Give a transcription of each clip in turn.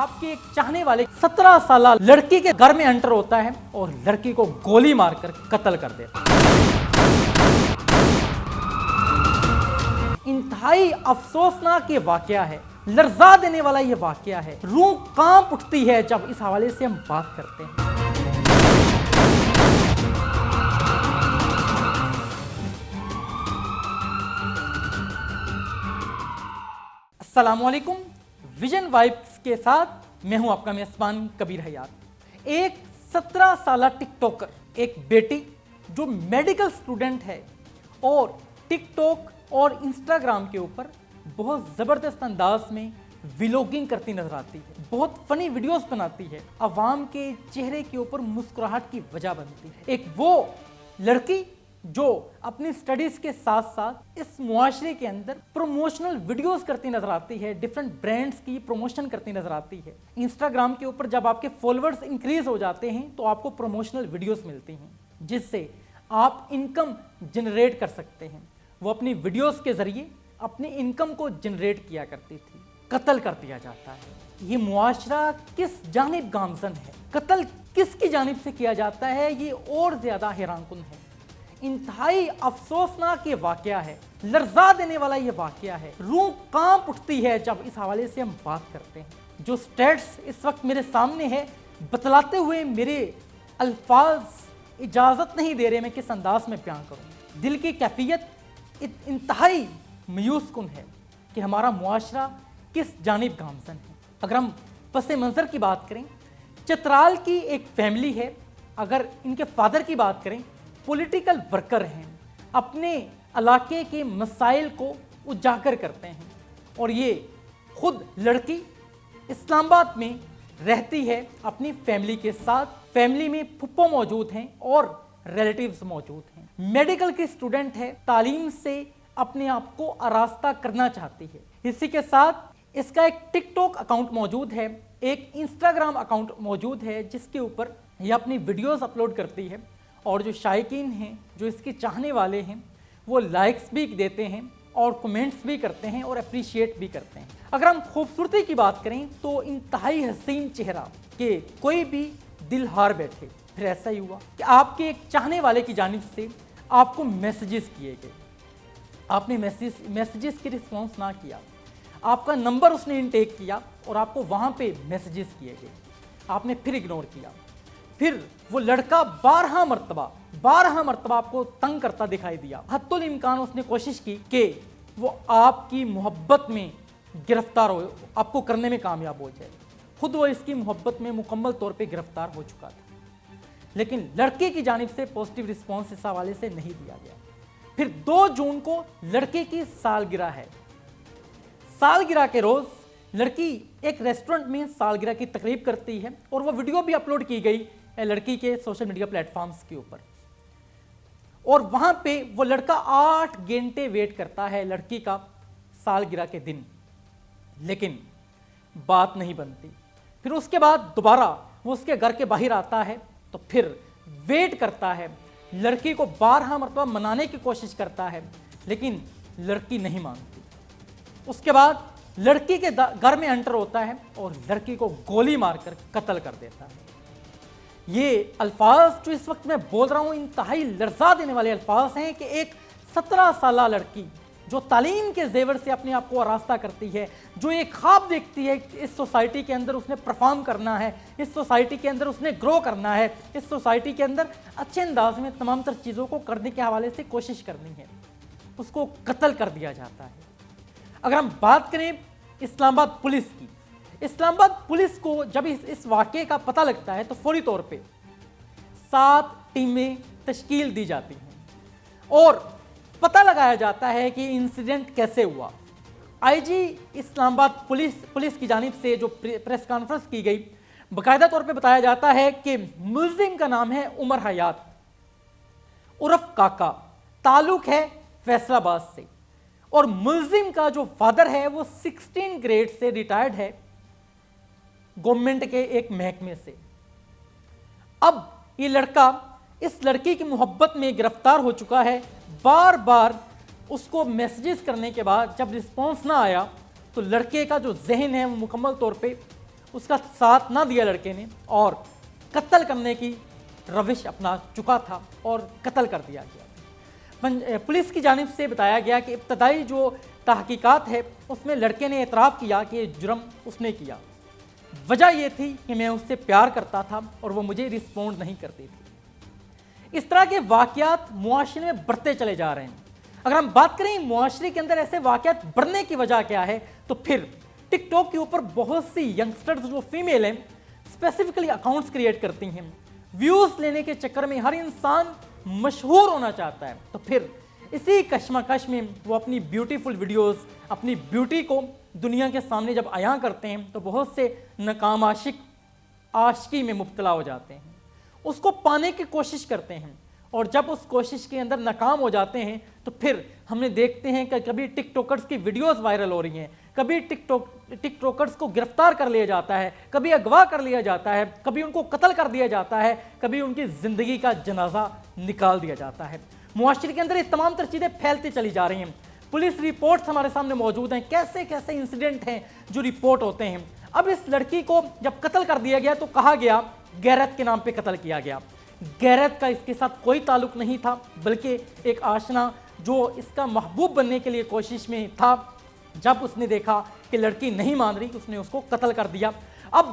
آپ کے ایک چاہنے والے 17 سالہ لڑکی کے گھر میں انٹر ہوتا ہے اور لڑکی کو گولی مار کر قتل کر دیتا ہے۔ انتہائی افسوسناک یہ واقعہ ہے، لرزا دینے والا یہ واقعہ ہے، روح کانپ اٹھتی ہے جب اس حوالے سے ہم بات کرتے ہیں۔ السلام علیکم، ویژن وائبس کے ساتھ میں ہوں آپ کا میزبان کبیر حیات۔ ایک 17 سالہ ٹک ٹاکر، ایک بیٹی جو میڈیکل سٹوڈنٹ ہے اور ٹک ٹاک اور انسٹاگرام کے اوپر بہت زبردست انداز میں ویلوگنگ کرتی نظر آتی ہے، بہت فنی ویڈیوز بناتی ہے، عوام کے چہرے کے اوپر مسکراہٹ کی وجہ بنتی ہے۔ ایک وہ لڑکی جو اپنی سٹڈیز کے ساتھ ساتھ اس معاشرے کے اندر پروموشنل ویڈیوز کرتی نظر آتی ہے، ڈیفرنٹ برانڈز کی پروموشن کرتی نظر آتی ہے۔ انسٹاگرام کے اوپر جب آپ کے فالوورز انکریز ہو جاتے ہیں تو آپ کو پروموشنل ویڈیوز ملتی ہیں جس سے آپ انکم جنریٹ کر سکتے ہیں۔ وہ اپنی ویڈیوز کے ذریعے اپنی انکم کو جنریٹ کیا کرتی تھی، قتل کر دیا جاتا ہے۔ یہ معاشرہ کس جانب گامزن ہے، قتل کس کی جانب سے کیا جاتا ہے، یہ اور زیادہ حیران کن ہے۔ انتہائی افسوسناک یہ واقعہ ہے، لرزا دینے والا یہ واقعہ ہے، روح کانپ اٹھتی ہے جب اس حوالے سے ہم بات کرتے ہیں۔ جو سٹیٹس اس وقت میرے سامنے ہے، بتلاتے ہوئے میرے الفاظ اجازت نہیں دے رہے میں کس انداز میں بیان کروں۔ دل کی کیفیت انتہائی مایوس کن ہے کہ ہمارا معاشرہ کس جانب گامزن ہے۔ اگر ہم پس منظر کی بات کریں، چترال کی ایک فیملی ہے، اگر ان کے فادر کی بات کریں، پولیٹیکل ورکر ہیں، اپنے علاقے کے مسائل کو اجاگر کرتے ہیں، اور یہ خود لڑکی اسلام آباد میں رہتی ہے اپنی فیملی کے ساتھ۔ فیملی میں پھپھو موجود ہیں اور ریلیٹیوز موجود ہیں، میڈیکل کی اسٹوڈنٹ ہے، تعلیم سے اپنے آپ کو آراستہ کرنا چاہتی ہے۔ اسی کے ساتھ اس کا ایک ٹک ٹاک اکاؤنٹ موجود ہے، ایک انسٹاگرام اکاؤنٹ موجود ہے جس کے اوپر یہ اپنی ویڈیوز اپلوڈ کرتی ہے، اور جو شائقین ہیں، جو اس کے چاہنے والے ہیں، وہ لائکس بھی دیتے ہیں اور کمنٹس بھی کرتے ہیں اور اپریشیٹ بھی کرتے ہیں۔ اگر ہم خوبصورتی کی بات کریں تو انتہائی حسین چہرہ کہ کوئی بھی دل ہار بیٹھے۔ پھر ایسا ہی ہوا کہ آپ کے ایک چاہنے والے کی جانب سے آپ کو میسیجز کیے گئے، آپ نے میسیجز کی رسپانس نہ کیا، آپ کا نمبر اس نے انٹیک کیا اور آپ کو وہاں پہ میسیجز کیے گئے، آپ نے پھر اگنور کیا۔ پھر وہ لڑکا 12 مرتبہ آپ کو تنگ کرتا دکھائی دیا۔ حتی الامکان اس نے کوشش کی کہ وہ آپ کی محبت میں گرفتار ہو، آپ کو کرنے میں کامیاب ہو جائے۔ خود وہ اس کی محبت میں مکمل طور پہ گرفتار ہو چکا تھا، لیکن لڑکے کی جانب سے پازیٹیو رسپانس اس حوالے سے نہیں دیا گیا۔ پھر 2 جون کو لڑکے کی سالگرہ ہے۔ سالگرہ کے روز لڑکی ایک ریسٹورنٹ میں سالگرہ کی تقریب کرتی ہے اور وہ ویڈیو بھی اپلوڈ کی گئی لڑکی کے سوشل میڈیا پلیٹ فارمز کے اوپر، اور وہاں پہ وہ لڑکا 8 گھنٹے ویٹ کرتا ہے لڑکی کا سالگرہ کے دن، لیکن بات نہیں بنتی۔ پھر اس کے بعد دوبارہ وہ اس کے گھر کے باہر آتا ہے تو پھر ویٹ کرتا ہے، لڑکی کو 12 مرتبہ منانے کی کوشش کرتا ہے، لیکن لڑکی نہیں مانتی۔ اس کے بعد لڑکی کے گھر میں انٹر ہوتا ہے اور لڑکی کو گولی مار کر قتل کر دیتا ہے۔ یہ الفاظ جو اس وقت میں بول رہا ہوں انتہائی لرزا دینے والے الفاظ ہیں کہ ایک 17 سالہ لڑکی جو تعلیم کے زیور سے اپنے آپ کو آراستہ کرتی ہے، جو ایک خواب دیکھتی ہے اس سوسائٹی کے اندر اس نے پرفارم کرنا ہے، اس سوسائٹی کے اندر اس نے گرو کرنا ہے، اس سوسائٹی کے اندر اچھے انداز میں تمام تر چیزوں کو کرنے کے حوالے سے کوشش کرنی ہے، اس کو قتل کر دیا جاتا ہے۔ اگر ہم بات کریں اسلام آباد پولیس کی، اسلام آباد پولیس کو جب اس واقعے کا پتہ لگتا ہے تو فوری طور پہ 7 ٹیمیں تشکیل دی جاتی ہیں اور پتہ لگایا جاتا ہے کہ انسیڈنٹ کیسے ہوا۔ آئی جی اسلام آباد پولیس کی جانب سے جو پریس کانفرنس کی گئی، باقاعدہ طور پہ بتایا جاتا ہے کہ ملزم کا نام ہے عمر حیات عرف کاکا، تعلق ہے فیصل آباد سے، اور ملزم کا جو فادر ہے وہ 16 گریڈ سے ریٹائرڈ ہے گورنمنٹ کے ایک محکمے سے۔ اب یہ لڑکا اس لڑکی کی محبت میں گرفتار ہو چکا ہے، بار بار اس کو میسیجز کرنے کے بعد جب رسپانس نہ آیا تو لڑکے کا جو ذہن ہے وہ مکمل طور پہ اس کا ساتھ نہ دیا لڑکے نے اور قتل کرنے کی روش اپنا چکا تھا اور قتل کر دیا گیا۔ پولیس کی جانب سے بتایا گیا کہ ابتدائی جو تحقیقات ہے اس میں لڑکے نے اعتراف کیا کہ یہ جرم اس نے کیا، وجہ یہ تھی کہ میں اس سے پیار کرتا تھا اور وہ مجھے رسپونڈ نہیں کرتی تھی۔ اس طرح کے واقعات معاشرے میں بڑھتے چلے جا رہے ہیں۔ اگر ہم بات کریں معاشرے کے اندر ایسے واقعات بڑھنے کی وجہ کیا ہے تو پھر ٹک ٹاک کے اوپر بہت سی ینگسٹرز جو فیمیل ہیں اسپیسیفکلی اکاؤنٹس کریٹ کرتی ہیں، ویوز لینے کے چکر میں ہر انسان مشہور ہونا چاہتا ہے، تو پھر اسی کشمکش میں وہ اپنی بیوٹیفل ویڈیوز، اپنی بیوٹی کو دنیا کے سامنے جب عیاں کرتے ہیں تو بہت سے ناکام عاشق عاشقی میں مبتلا ہو جاتے ہیں، اس کو پانے کی کوشش کرتے ہیں، اور جب اس کوشش کے اندر ناکام ہو جاتے ہیں تو پھر ہم نے دیکھتے ہیں کہ کبھی ٹک ٹاکرز کی ویڈیوز وائرل ہو رہی ہیں، کبھی ٹک ٹاکرز کو گرفتار کر لیا جاتا ہے، کبھی اغوا کر لیا جاتا ہے، کبھی ان کو قتل کر دیا جاتا ہے، کبھی ان کی زندگی کا جنازہ نکال دیا جاتا ہے۔ معاشرے کے اندر یہ تمام تر چیزیں پھیلتی چلی جا رہی ہیں۔ پولیس رپورٹس ہمارے سامنے موجود ہیں، کیسے کیسے انسیڈنٹ ہیں جو رپورٹ ہوتے ہیں۔ اب اس لڑکی کو جب قتل کر دیا گیا تو کہا گیا غیرت کے نام پہ قتل کیا گیا۔ غیرت کا اس کے ساتھ کوئی تعلق نہیں تھا، بلکہ ایک آشنا جو اس کا محبوب بننے کے لیے کوشش میں تھا، جب اس نے دیکھا کہ لڑکی نہیں مان رہی اس نے اس کو قتل کر دیا۔ اب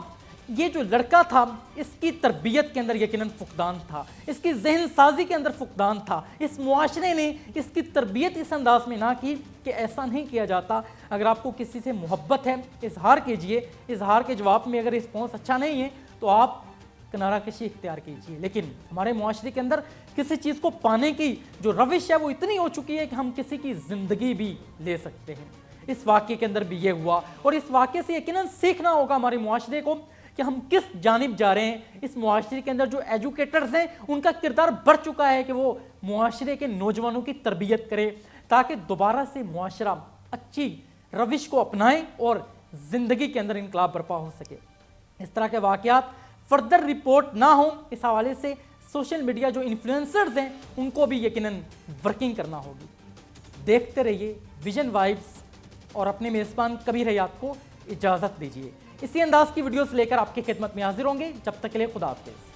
یہ جو لڑکا تھا اس کی تربیت کے اندر یقیناً فقدان تھا، اس کی ذہن سازی کے اندر فقدان تھا۔ اس معاشرے نے اس کی تربیت اس انداز میں نہ کی کہ ایسا نہیں کیا جاتا، اگر آپ کو کسی سے محبت ہے اظہار کیجئے، اظہار کے جواب میں اگر رسپانس اچھا نہیں ہے تو آپ کنارہ کشی اختیار کیجئے۔ لیکن ہمارے معاشرے کے اندر کسی چیز کو پانے کی جو روش ہے وہ اتنی ہو چکی ہے کہ ہم کسی کی زندگی بھی لے سکتے ہیں۔ اس واقعے کے اندر بھی یہ ہوا، اور اس واقعے سے یقیناً سیکھنا ہوگا ہمارے معاشرے کو کہ ہم کس جانب جا رہے ہیں۔ اس معاشرے کے اندر جو ایجوکیٹرز ہیں ان کا کردار بڑھ چکا ہے کہ وہ معاشرے کے نوجوانوں کی تربیت کرے تاکہ دوبارہ سے معاشرہ اچھی روش کو اپنائیں اور زندگی کے اندر انقلاب برپا ہو سکے۔ اس طرح کے واقعات فردر رپورٹ نہ ہوں، اس حوالے سے سوشل میڈیا جو انفلوئنسرز ہیں ان کو بھی یقیناً ورکنگ کرنا ہوگی۔ دیکھتے رہیے ویژن وائبس اور اپنے میزبان کبیر حیات کو اجازت دیجیے۔ اسی انداز کی ویڈیوز لے کر آپ کی خدمت میں حاضر ہوں گے، جب تک کے لیے خدا حافظ۔